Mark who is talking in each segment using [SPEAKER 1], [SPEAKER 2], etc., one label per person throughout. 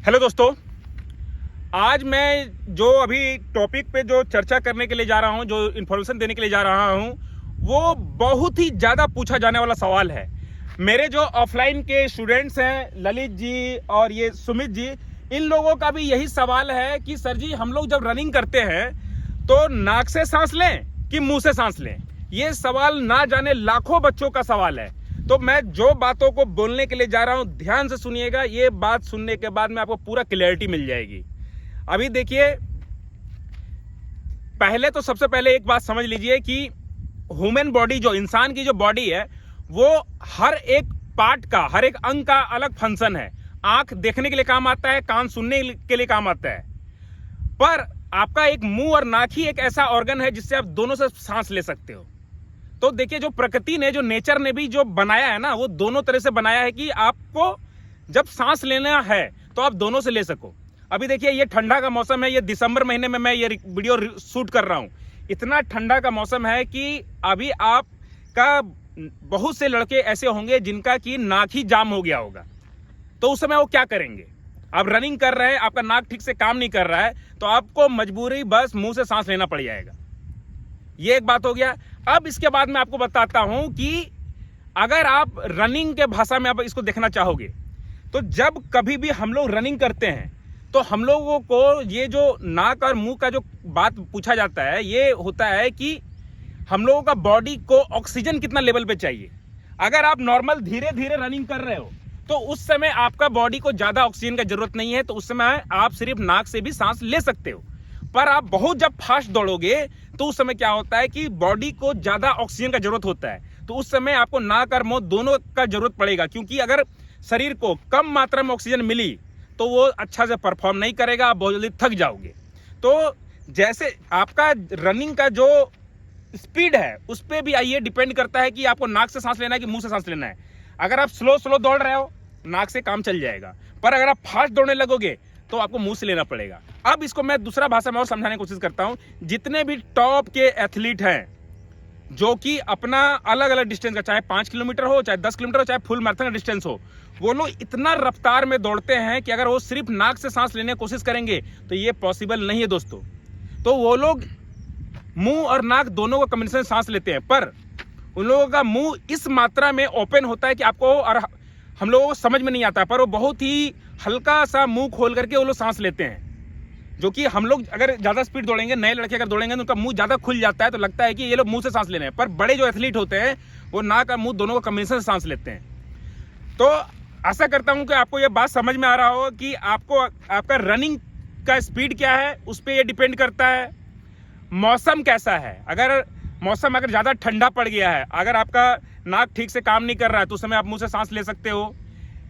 [SPEAKER 1] Hello दोस्तों, आज मैं जो अभी टॉपिक पे जो चर्चा करने के लिए जा रहा हूँ, जो इन्फॉर्मेशन देने के लिए जा रहा हूँ, वो बहुत ही ज़्यादा पूछा जाने वाला सवाल है। मेरे जो ऑफलाइन के स्टूडेंट्स हैं, ललित जी और ये सुमित जी, इन लोगों का भी यही सवाल है कि सर जी, हम लोग जब रनिंग करते हैं तो नाक से सांस लें कि मुंह से सांस लें। ये सवाल ना जाने लाखों बच्चों का सवाल है। तो मैं जो बातों को बोलने के लिए जा रहा हूं, ध्यान से सुनिएगा। ये बात सुनने के बाद में आपको पूरा क्लैरिटी मिल जाएगी। अभी देखिए, पहले तो सबसे पहले एक बात समझ लीजिए कि ह्यूमन बॉडी, जो इंसान की जो बॉडी है, वो हर एक पार्ट का, हर एक अंग का अलग फंक्शन है। आंख देखने के लिए काम आता है, कान सुनने के लिए काम आता है, पर आपका एक मुंह और नाक ही एक ऐसा ऑर्गन है जिससे आप दोनों से सांस ले सकते हो। तो देखिए, जो प्रकृति ने, जो नेचर ने भी जो बनाया है ना, वो दोनों तरह से बनाया है कि आपको जब सांस लेना है तो आप दोनों से ले सको। अभी देखिए, ये ठंडा का मौसम है, ये दिसंबर महीने में मैं ये वीडियो शूट कर रहा हूं। इतना ठंडा का मौसम है कि अभी आपका बहुत से लड़के ऐसे होंगे जिनका कि नाक ही जाम हो गया होगा। तो उस समय वो क्या करेंगे? आप रनिंग कर रहे हैं, आपका नाक ठीक से काम नहीं कर रहा है, तो आपको मजबूरी बस मुंह से सांस लेना पड़ जाएगा। ये एक बात हो गया। अब इसके बाद मैं आपको बताता हूं कि अगर आप रनिंग के भाषा में आप इसको देखना चाहोगे, तो जब कभी भी हम लोग रनिंग करते हैं तो हम लोगों को ये जो नाक और मुंह का जो बात पूछा जाता है, ये होता है कि हम लोगों का बॉडी को ऑक्सीजन कितना लेवल पे चाहिए। अगर आप नॉर्मल धीरे धीरे रनिंग कर रहे हो तो उस समय आपका बॉडी को ज्यादा ऑक्सीजन की जरूरत नहीं है, तो उस समय आप सिर्फ नाक से भी सांस ले सकते हो। पर आप बहुत जब फास्ट दौड़ोगे तो उस समय क्या होता है कि बॉडी को ज्यादा ऑक्सीजन का जरूरत होता है, तो उस समय आपको नाक और मुंह दोनों का जरूरत पड़ेगा। क्योंकि अगर शरीर को कम मात्रा में ऑक्सीजन मिली तो वो अच्छा से परफॉर्म नहीं करेगा, आप बहुत जल्दी थक जाओगे। तो जैसे आपका रनिंग का जो स्पीड है उस पर भी ये डिपेंड करता है कि आपको नाक से सांस लेना है कि मुंह से सांस लेना है। अगर आप स्लो दौड़ रहे हो, नाक से काम चल जाएगा, पर अगर आप फास्ट दौड़ने लगोगे तो आपको मुंह से लेना पड़ेगा। अब इसको मैं दूसरा भाषा में और समझाने की कोशिश करता हूं। जितने भी टॉप के एथलीट हैं जो कि अपना अलग अलग डिस्टेंस का, चाहे 5 किलोमीटर हो, चाहे 10 किलोमीटर हो, चाहे फुल मैराथन का डिस्टेंस हो, वो लोग इतना रफ्तार में दौड़ते हैं कि अगर वो सिर्फ नाक से सांस लेने की कोशिश करेंगे तो ये पॉसिबल नहीं है दोस्तों। तो वो लोग मुंह और नाक दोनों का कॉम्बिनेशन सांस लेते हैं, पर उन लोगों का मुंह इस मात्रा में ओपन होता है कि आपको और हम लोगों को समझ में नहीं आता, पर वो बहुत ही हल्का सा मुंह खोल करके वो लोग सांस लेते हैं। जो कि हम लोग अगर ज्यादा स्पीड दौड़ेंगे, नए लड़के अगर दौड़ेंगे तो उनका मुंह ज्यादा खुल जाता है, तो लगता है कि ये लोग मुंह से सांस ले रहे हैं। पर बड़े जो एथलीट होते हैं वो नाक और मुंह दोनों का कॉम्बिनेशन से सांस लेते हैं। तो आशा करता हूं कि आपको ये बात समझ में आ रहा हो कि आपको आपका रनिंग का स्पीड क्या है, उस पर यह डिपेंड करता है। मौसम कैसा है, अगर मौसम अगर ज्यादा ठंडा पड़ गया है, अगर आपका नाक ठीक से काम नहीं कर रहा है, तो उस समय आप मुंह से सांस ले सकते हो।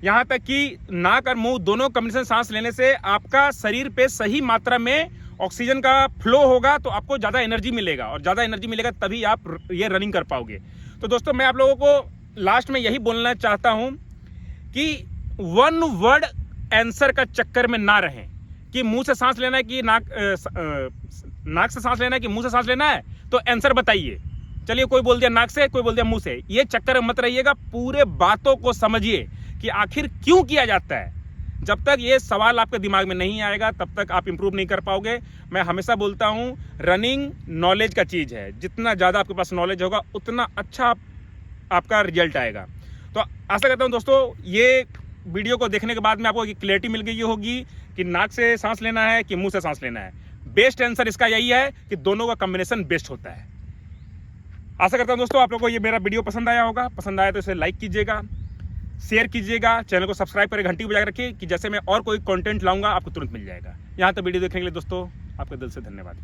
[SPEAKER 1] यहां तक कि नाक और मुंह दोनों कॉम्बिनेशन सांस लेने से आपका शरीर पे सही मात्रा में ऑक्सीजन का फ्लो होगा, तो आपको ज्यादा एनर्जी मिलेगा, और ज्यादा एनर्जी मिलेगा तभी आप ये रनिंग कर पाओगे। तो दोस्तों, मैं आप लोगों को लास्ट में यही बोलना चाहता हूं कि वन वर्ड आंसर का चक्कर में ना रहें कि मुंह से सांस लेना है कि नाक से सांस लेना है कि मुंह से सांस लेना है, तो आंसर बताइए। चलिए, कोई बोल दिया नाक से, कोई बोल दिया मुंह से। ये चक्कर में मत रहिएगा, पूरे बातों को समझिए कि आखिर क्यों किया जाता है। जब तक ये सवाल आपके दिमाग में नहीं आएगा तब तक आप इंप्रूव नहीं कर पाओगे। मैं हमेशा बोलता हूं, रनिंग नॉलेज का चीज है। जितना ज्यादा आपके पास नॉलेज होगा उतना अच्छा आपका रिजल्ट आएगा। तो आशा करता हूं दोस्तों, ये वीडियो को देखने के बाद में आपको क्लैरिटी मिल गई होगी कि नाक से सांस लेना है कि मुंह से सांस लेना है। बेस्ट आंसर इसका यही है कि दोनों का कॉम्बिनेशन बेस्ट होता है। आशा करता हूं दोस्तों, आप लोगों को ये मेरा वीडियो पसंद आया होगा। पसंद आया तो इसे लाइक कीजिएगा, शेयर कीजिएगा, चैनल को सब्सक्राइब करके घंटी बजा के रखिए कि जैसे मैं और कोई कंटेंट लाऊंगा आपको तुरंत मिल जाएगा। यहाँ तक वीडियो देखने के लिए दोस्तों आपके दिल से धन्यवाद।